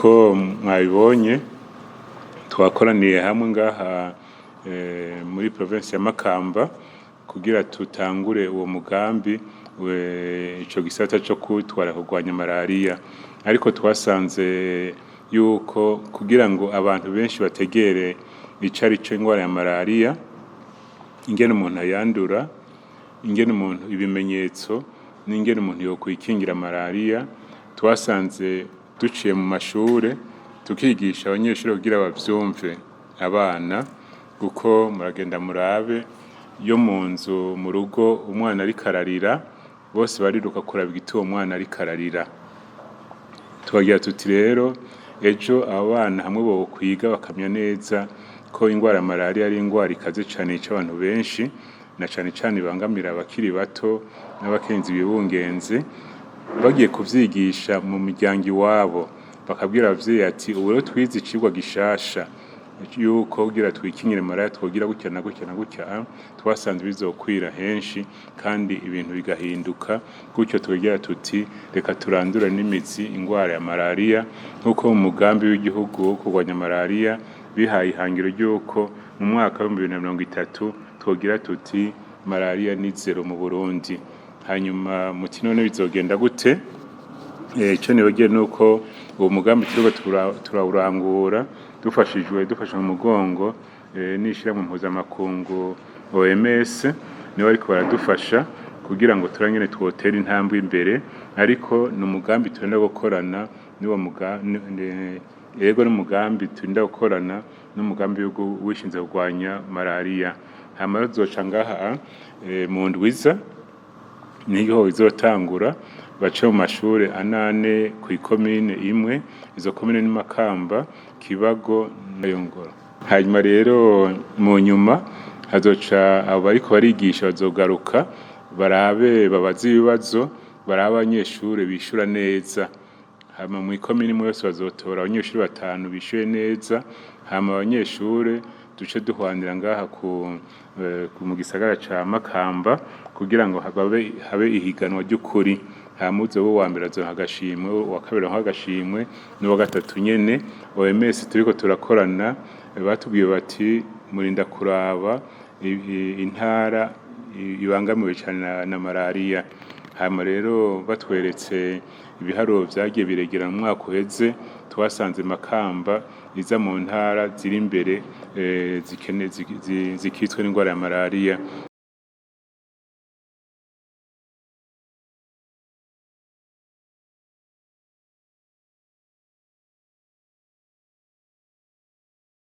nk'uko mwabibonye twakoraniye hamwe ngaha muri provinsi ya Makamba kugira tutangure uwo mugambi ico gisata co kwitwara kurwanya malariya, ariko twasanze yuko kugira ngo abantu benshi bategere icarico ingwara ya malariya, ingene umuntu ayandura, ingene umuntu ibimenyetso n'ingene umuntu yokwikingira malariya, twasanze duciye mu mashure tukigisha abanyeshuri kugira bavyumve abana, kuko muragenda murabe yo mu nzu mu rugo umwana ariko ararira bose bariruka kuraba igiti uwo mwana ariko ararira. Tubagira tuti rero ejo abo bana hamwe bokwiga bakamenya neza ko ingwara ya malariya ari ingwara ikaze cane yica abantu benshi, na cane cane ibangamira abakiri bato n'abakenyezi bibungenze, bagiye kuvyigisha mu miryango iwabo bakabwira abavyeyi ati ubu rero twize icigwa gishasha yuko kugira twikingire malariya twogira gutya na gutya na gutya, twasanze bizokwira henshi kandi ibintu bigahinduka, gutyo tugira tuti reka turandura n'imizi ingwara ya malariya, nk'uko mu mugambi w'igihugu wo kurwanya malariya bihaye ihangiro ry'uko mu mwaka wa 2030 twogira tuti malariya ni zero mu Burundi. Hanyuma muti none bizogenda gute? Ico nibagiye nuko uwo mugambi turiko turawurangura dufashwe mu mugongo n'ishirahamwe mpuzamakungu OMS, nibo bariko baradufasha kugira ngo turangene twotera intambwe imbere, ariko ni umugambi turenda gukorana n'uwo n'umugambi turenda gukorana n'umugambi wishinze kurwanya malariya. Hama ruzoca ngaha mu ndwiza niho izotangura bace mu mashure anane kw'ikomine imwe, izo komine ni Makamba, Kibago na Yongoro. Hanyuma rero mu nyuma hazoca abo bariko barigisha bazogaruka barabe babaze ibibazo, barabe abanyeshure bishura neza. Hama mw'ikomine imwe yose bazotora abanyeshure 5 bishuye neza, hama abanyeshure duce duhwanira ngaha mu gisagara ca Makamba kugira ngo habe ihiganwa ry'ukuri. Hamuze wo wa mbere azoha agashimwe, uwa kabiri azoha agashimwe, n'uwa gatatu nyene. OMS turiko turakorana batubwiye bati murinda kuraba intara ibangamiwe cane na malariya. Hama rero batweretse ibiharuro vyagiye biregera mu mwaka uheze, twasanze Makamba iza mu ntara ziri imbere zikitswe n'ingwara ya malariya.